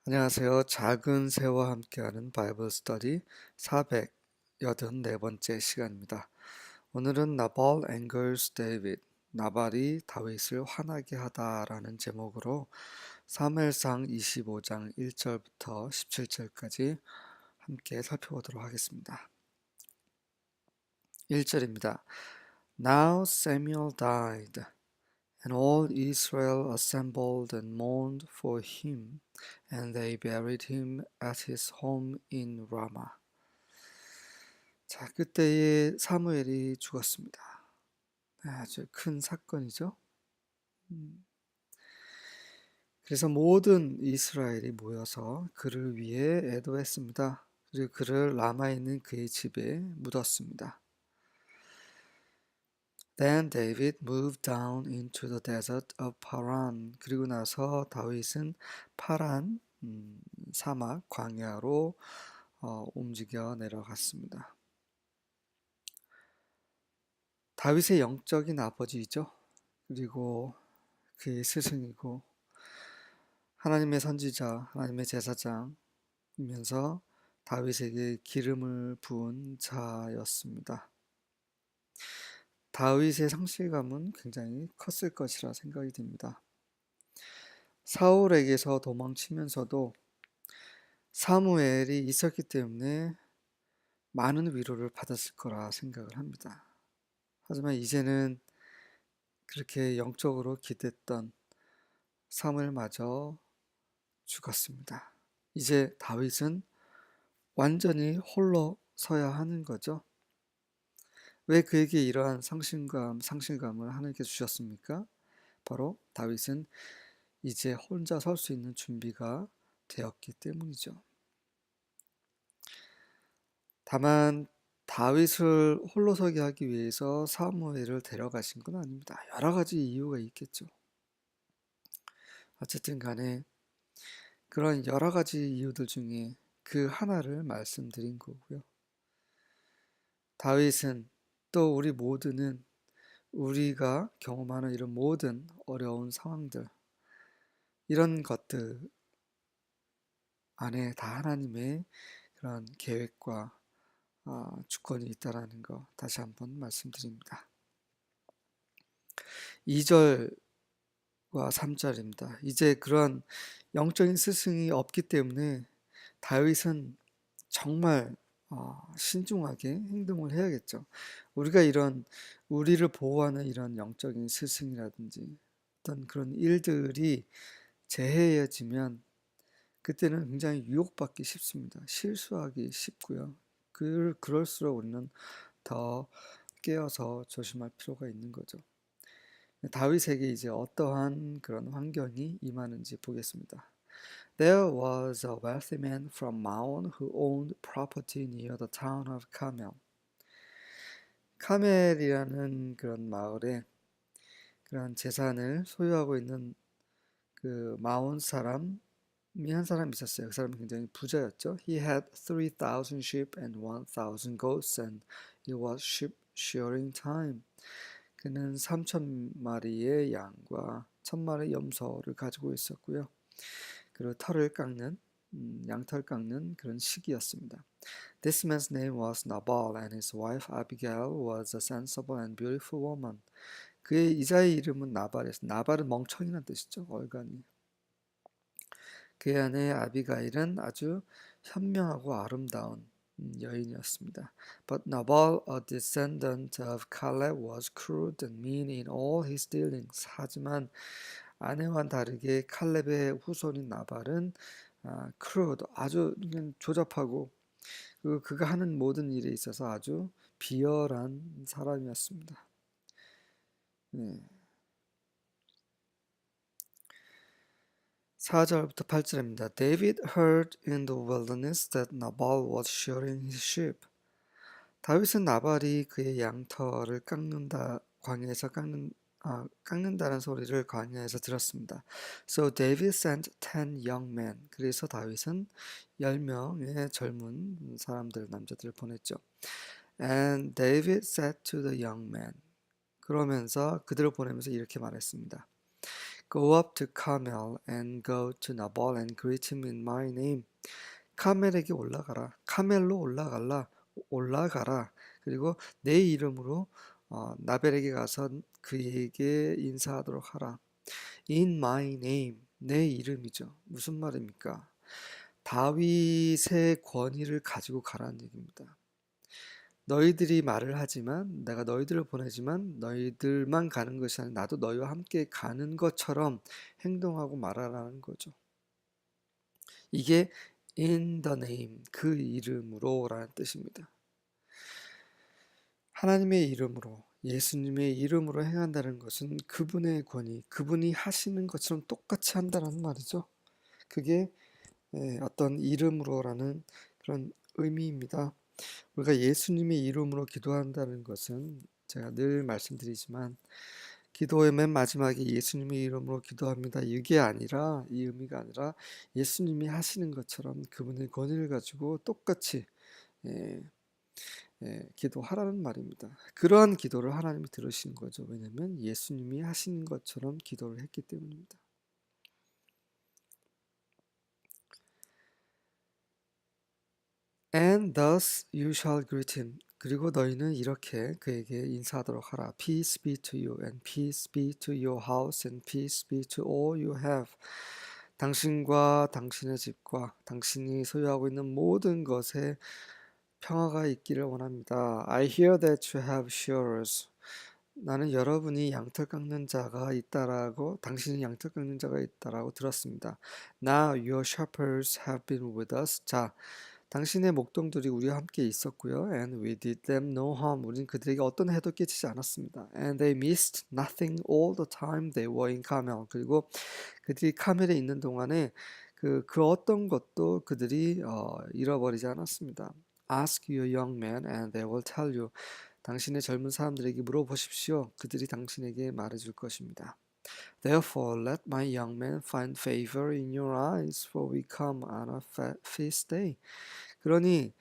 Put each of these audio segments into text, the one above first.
안녕하세요. 작은 새와 함께하는 바이블 스터디 484번째 시간입니다. 오늘은 나발 angers David, 나발이 다윗을 화나게 하다라는 제목으로 사무엘상 25장 1절부터 17절까지 함께 살펴보도록 하겠습니다. 1절입니다. Now Samuel died, and all Israel assembled and mourned for him, and they buried him at his home in Ramah. 자, 그때에 사무엘이 죽었습니다. 아주 큰 사건이죠. 그래서 모든 이스라엘이 모여서 그를 위해 애도했습니다. 그리고 그를 라마에 있는 그의 집에 묻었습니다. Then David moved down into the desert of Paran. 그리고 나서 다윗은 파란 사막 광야로 움직여 내려갔습니다. 다윗의 영적인 아버지이죠. 그리고 그의 스승이고 하나님의 선지자, 하나님의 제사장이면서 다윗에게 기름을 부은 자였습니다. 다윗의 상실감은 굉장히 컸을 것이라 생각이 됩니다. 사울에게서 도망치면서도 사무엘이 있었기 때문에 많은 위로를 받았을 거라 생각을 합니다. 하지만 이제는 그렇게 영적으로 기댔던 사무엘마저 죽었습니다. 이제 다윗은 완전히 홀로 서야 하는 거죠. 왜 그에게 이러한 상실감을 하나님께 주셨습니까? 바로 다윗은 이제 혼자 설 수 있는 준비가 되었기 때문이죠. 다만 다윗을 홀로 서게 하기 위해서 사무엘을 데려가신 건 아닙니다. 여러 가지 이유가 있겠죠. 어쨌든 간에 그런 여러 가지 이유들 중에 그 하나를 말씀드린 거고요. 다윗은 또 우리 모두는 우리가 경험하는 이런 모든 어려운 상황들, 이런 것들 안에 다 하나님의 그런 계획과 주권이 있다라는 거 다시 한번 말씀드립니다. 2절과 3절입니다. 이제 그런 영적인 스승이 없기 때문에 다윗은 정말 신중하게 행동을 해야겠죠. 우리가 이런 우리를 보호하는 이런 영적인 스승이라든지 어떤 그런 일들이 재해져지면 그때는 굉장히 유혹받기 쉽습니다. 실수하기 쉽고요. 그럴수록 우리는 더 깨어서 조심할 필요가 있는 거죠. 다윗에게 이제 어떠한 그런 환경이 임하는지 보겠습니다. There was a wealthy man from Maon who owned property near the town of Carmel. 카멜이라는 그런 마을에 그런 재산을 소유하고 있는 그 마온 사람이 한 사람이 있었어요. 그 사람은 굉장히 부자였죠. He had 3,000 sheep and 1,000 goats, and it was sheep shearing time. 그는 3,000마리의 양과 1,000마리의 염소를 가지고 있었고요. 그리고 털을 깎는 양털 깎는 그런 시기였습니다. This man's name was Nabal, and his wife Abigail was a sensible and beautiful woman. 그의 이자의 이름은 나발이었습니다. 나발은 멍청이란 뜻이죠. 얼간이. 그의 아내 아비가일은 아주 현명하고 아름다운 여인이었습니다. But Nabal, a descendant of Caleb, was crude and mean in all his dealings. 하지만 아내와는 다르게 칼렙의 후손인 나발은 crude, 아주 조잡하고 그가 하는 모든 일에 있어서 아주 비열한 사람이었습니다. 네. 4절부터 8절입니다. David heard in the wilderness that Nabal was shearing his sheep. 다윗은 나발이 그의 양털을 광야에서 깎는다는 소리를 광야에서 들었습니다. So David sent 10 young men. 그래서 다윗은 10명의 젊은 사람들, 남자들을 보냈죠. And David said to the young men. 그러면서 그들을 보내면서 이렇게 말했습니다. Go up to Carmel and go to Nabal and greet him in my name. 카멜에게 올라가라. 카멜로 올라가라. 그리고 내 이름으로 나벨에게 가서 그에게 인사하도록 하라. In my name, 내 이름이죠. 무슨 말입니까? 다윗의 권위를 가지고 가라는 얘기입니다. 너희들이 말을 하지만 내가 너희들을 보내지만 너희들만 가는 것이 아니라 나도 너희와 함께 가는 것처럼 행동하고 말하라는 거죠. 이게 in the name, 그 이름으로 라는 뜻입니다. 하나님의 이름으로, 예수님의 이름으로 행한다는 것은 그분의 권위, 그분이 하시는 것처럼 똑같이 한다는 말이죠. 그게 어떤 이름으로라는 그런 의미입니다. 우리가 예수님의 이름으로 기도한다는 것은 제가 늘 말씀드리지만 기도의 맨 마지막에 예수님의 이름으로 기도합니다. 이게 아니라 이 의미가 아니라 예수님이 하시는 것처럼 그분의 권위를 가지고 똑같이 기도하라는 말입니다. 그러한 기도를 하나님이 들으시는 거죠. 왜냐하면 예수님이 하시는 것처럼 기도를 했기 때문입니다. And thus you shall greet him. 그리고 너희는 이렇게 그에게 인사하도록 하라. Peace be to you, and peace be to your house, and peace be to all you have. 당신과 당신의 집과 당신이 소유하고 있는 모든 것에 평화가 있기를 원합니다. I hear that you have shearers. 나는 여러분이 양털 깎는 자가 있다라고, 당신이 양털 깎는 자가 있다라고 들었습니다. Now your shepherds have been with us. 자, 당신의 목동들이 우리와 함께 있었고요. And we did them no harm. 우린 그들에게 어떤 해도 끼치지 않았습니다. And they missed nothing all the time they were in Carmel. 그리고 그들이 카멜에 있는 동안에 그 어떤 것도 그들이 잃어버리지 않았습니다. Ask your young men and they will tell you. 당신의 젊은 사람들에게 물어보십시오. 그들이 당신에게 말해줄 것입니다. Therefore, let my young men find favor in your eyes, for we come on a feast day. 그러니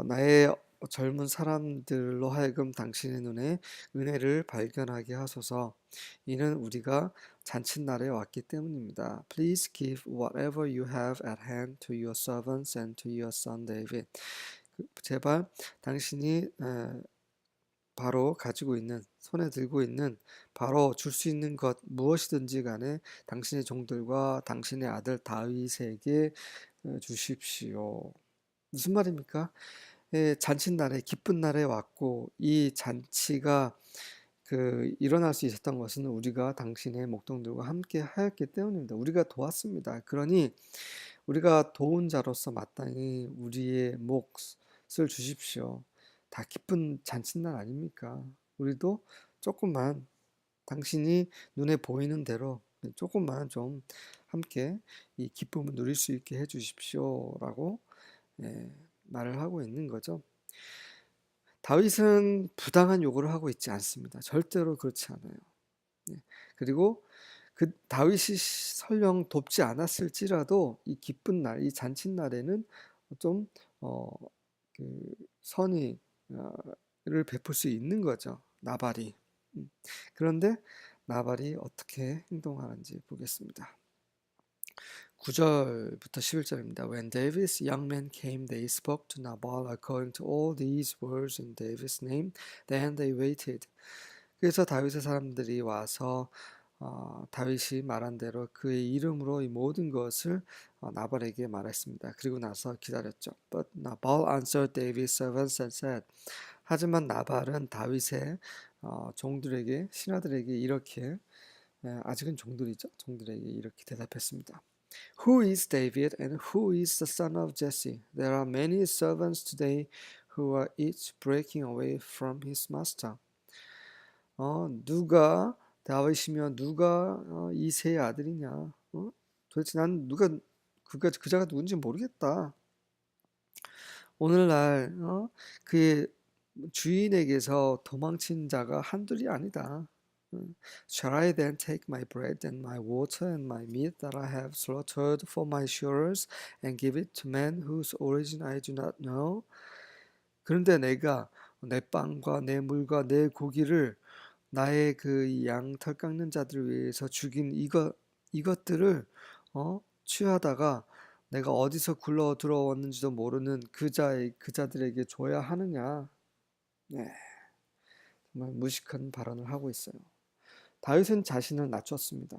나의 젊은 사람들로 하여금 당신의 눈에 은혜를 발견하게 하소서. 이는 우리가 잔칫날에 왔기 때문입니다. Please give whatever you have at hand to your servants and to your son David. 제발 당신이 바로 가지고 있는, 손에 들고 있는, 바로 줄 수 있는 것 무엇이든지 간에 당신의 종들과 당신의 아들 다윗에게 주십시오. 무슨 말입니까? 잔칫날에, 기쁜 날에 왔고 이 잔치가 일어날 수 있었던 것은 우리가 당신의 목동들과 함께 하였기 때문입니다. 우리가 도왔습니다. 그러니 우리가 도운 자로서 마땅히 우리의 몫을 주십시오. 다 기쁜 잔칫날 아닙니까? 우리도 조금만 당신이 눈에 보이는 대로 조금만 좀 함께 이 기쁨을 누릴 수 있게 해주십시오라고 말을 하고 있는 거죠. 다윗은 부당한 요구를 하고 있지 않습니다. 절대로 그렇지 않아요. 그리고 그 다윗이 설령 돕지 않았을지라도 이 기쁜 날, 이 잔칫날에는 좀 선의를 베풀 수 있는 거죠. 나발이. 그런데 나발이 어떻게 행동하는지 보겠습니다. 9절부터 11절입니다. When David's young men came, they spoke to Nabal according to all these words in David's name. Then they waited. 그래서 다윗의 사람들이 와서 다윗이 말한 대로 그의 이름으로 이 모든 것을 나발에게 말했습니다. 그리고 나서 기다렸죠. But Nabal answered David's servants and said. 하지만 나발은 다윗의 종들에게, 신하들에게 이렇게, 아직은 종들이죠. 종들에게 이렇게 대답했습니다. Who is David and who is the son of Jesse? There are many servants today who are each breaking away from his master. 누가 다윗이며 누가 이새의 아들이냐? 도대체 난 그자가 누군지 모르겠다. 오늘날 그의 주인에게서 도망친 자가 한둘이 아니다. Shall I then take my bread and my water and my meat that I have slaughtered for my shearers and give it to men whose origin I do not know? 그런데 내가 내 빵과 내 물과 내 고기를 나의 그 양털 깎는 자들을 위해서 죽인 이것들을 취하다가 내가 어디서 굴러 들어왔는지도 모르는 그자들에게 줘야 하느냐. 네, 정말 무식한 발언을 하고 있어요. 다윗은 자신을 낮췄습니다.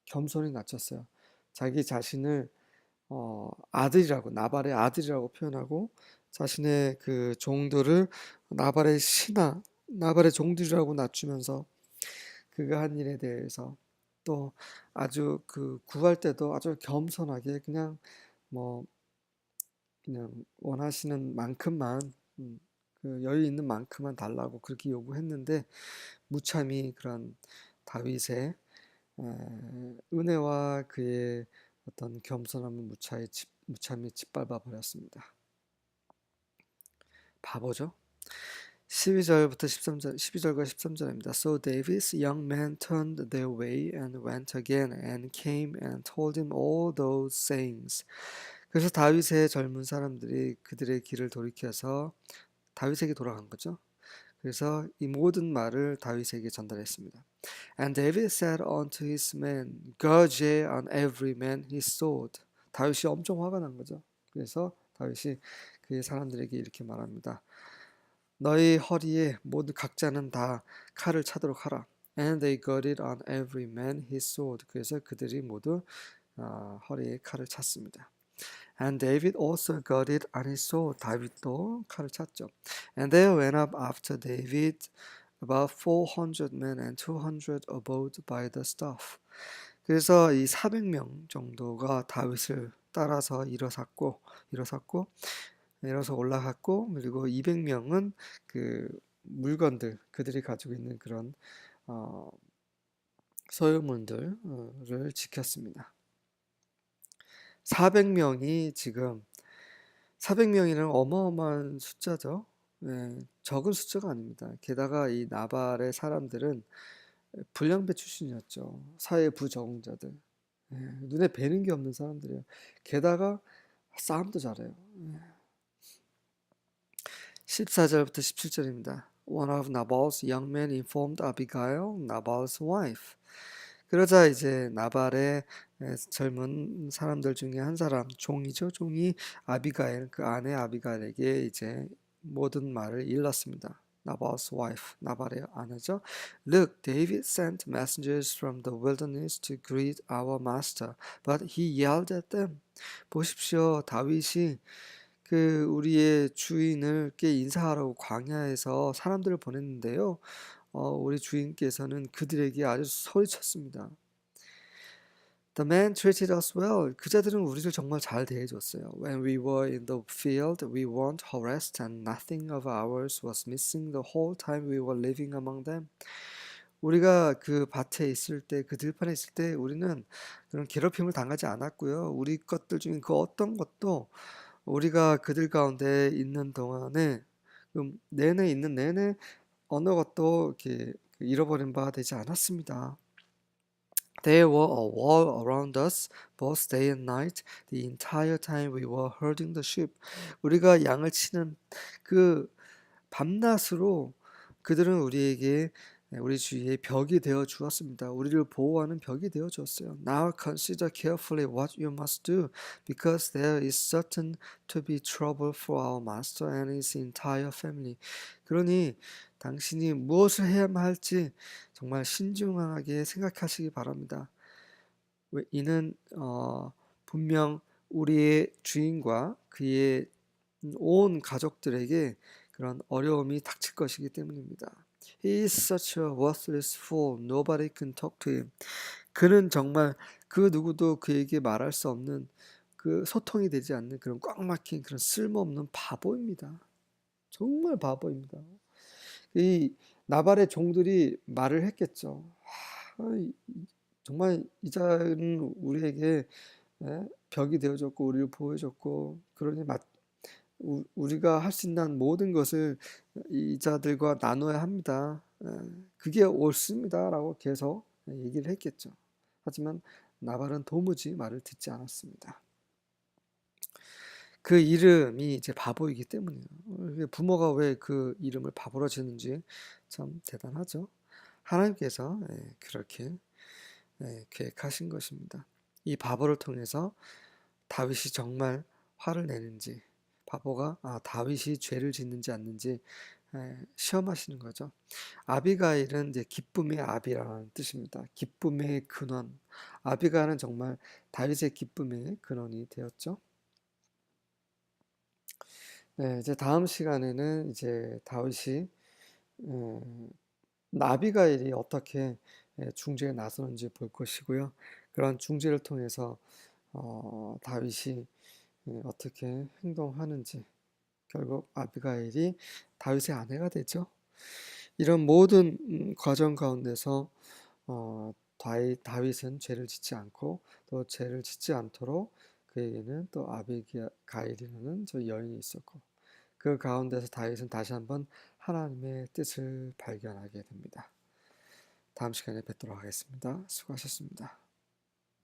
겸손히 낮췄어요. 자기 자신을 아들이라고, 나발의 아들이라고 표현하고 자신의 그 종들을 나발의 나발의 종들이라고 낮추면서 그가 한 일에 대해서 또 아주 그 구할 때도 아주 겸손하게 뭐 그냥 원하시는 만큼만 그 여유 있는 만큼만 달라고 그렇게 요구했는데 무참히 그런 다윗의 은혜와 그의 어떤 겸손함을 무참히 짓밟아 버렸습니다. 바보죠? 12절부터 13절, 12절과 13절입니다. So David's young men turned their way and went again and came and told him all those sayings. 그래서 다윗의 젊은 사람들이 그들의 길을 돌이켜서 다윗에게 돌아간 거죠. 그래서 이 모든 말을 다윗에게 전달했습니다. And David said unto his men, Gird ye on every man his sword. 다윗이 엄청 화가 난 거죠. 그래서 다윗이 그의 사람들에게 이렇게 말합니다. 너희 허리에 모두 각자는 다 칼을 차도록 하라. And they girded on every man his sword. 그래서 그들이 모두 허리에 칼을 찼습니다. And David also girded on his sword. 다윗도 칼을 찼죠. And there went up after David about 400 men and 200 abode by the staff. 그래서 이 400명 정도가 다윗을 따라서 일어서 올라갔고 그리고 200명은 그 물건들 그들이 가지고 있는 그런 소유물들을 지켰습니다. 400명이 지금 400명이라는 어마어마한 숫자죠. 네, 적은 숫자가 아닙니다. 게다가 이 나발의 사람들은 불량배 출신이었죠. 사회 부적응자들. 네, 눈에 뵈는 게 없는 사람들이에요. 게다가 싸움도 잘해요. 14절부터 17절입니다. One of Nabal's young men informed Abigail, Nabal's wife. 그러자 이제 나발의 젊은 사람들 중에 한 사람, 종이죠. 종이 아비가일, 그 아내 아비가일에게 이제 모든 말을 일렀습니다. Nabal's wife, 나발의 아내죠. Look, David sent messengers from the wilderness to greet our master, but he yelled at them. 보십시오, 다윗이 그 우리의 주인을께 인사하라고 광야에서 사람들을 보냈는데요. 우리 주인께서는 그들에게 아주 소리쳤습니다. The man treated us well. 그자들은 우리를 정말 잘 대해줬어요. When we were in the field, we weren't harassed and nothing of ours was missing the whole time we were living among them. 우리가 그 밭에 있을 때, 그 들판에 있을 때 우리는 그런 괴롭힘을 당하지 않았고요. 우리 것들 중에 그 어떤 것도 우리가 그들 가운데 있는 동안에 내내 어느 것도 이렇게 잃어버린 바 되지 않았습니다. There were a wall around us, both day and night, the entire time we were herding the sheep. 우리가 양을 치는 그 밤낮으로 그들은 우리에게 우리 주위에 벽이 되어 주었습니다. 우리를 보호하는 벽이 되어 주었어요. Now consider carefully what you must do, because there is certain to be trouble for our master and his entire family. 그러니 당신이 무엇을 해야만 할지 정말 신중하게 생각하시기 바랍니다. 이는 분명 우리의 주인과 그의 온 가족들에게 그런 어려움이 닥칠 것이기 때문입니다. He is such a worthless fool. Nobody can talk to him. 그는 정말 그 누구도 그에게 말할 수 없는 그 소통이 되지 않는 그런 꽉 막힌 그런 쓸모없는 바보입니다. 정말 바보입니다. 이 나발의 종들이 말을 했겠죠. 정말 이 자는 우리에게 벽이 되어줬고 우리를 보호해줬고 그러니 우리가 할 수 있는 모든 것을 이 자들과 나눠야 합니다. 그게 옳습니다. 라고 계속 얘기를 했겠죠. 하지만 나발은 도무지 말을 듣지 않았습니다. 그 이름이 이제 바보이기 때문이에요. 부모가 왜 그 이름을 바보라 지었는지 참 대단하죠. 하나님께서 그렇게 계획하신 것입니다. 이 바보를 통해서 다윗이 정말 화를 내는지, 바보가 다윗이 죄를 짓는지 않는지 시험하시는 거죠. 아비가일은 이제 기쁨의 아비라는 뜻입니다. 기쁨의 근원. 아비가일은 정말 다윗의 기쁨의 근원이 되었죠. 이제 다음 시간에는 이제 다윗이 아비가일이 어떻게 중재에 나서는지 볼 것이고요. 그런 중재를 통해서 다윗이 어떻게 행동하는지, 결국 아비가일이 다윗의 아내가 되죠. 이런 모든 과정 가운데서 다윗은 죄를 짓지 않고 또 죄를 짓지 않도록 그에게는 또 아비가일이라는 저 여인이 있었고, 그 가운데서 다윗은 다시 한번 하나님의 뜻을 발견하게 됩니다. 다음 시간에 뵙도록 하겠습니다. 수고하셨습니다.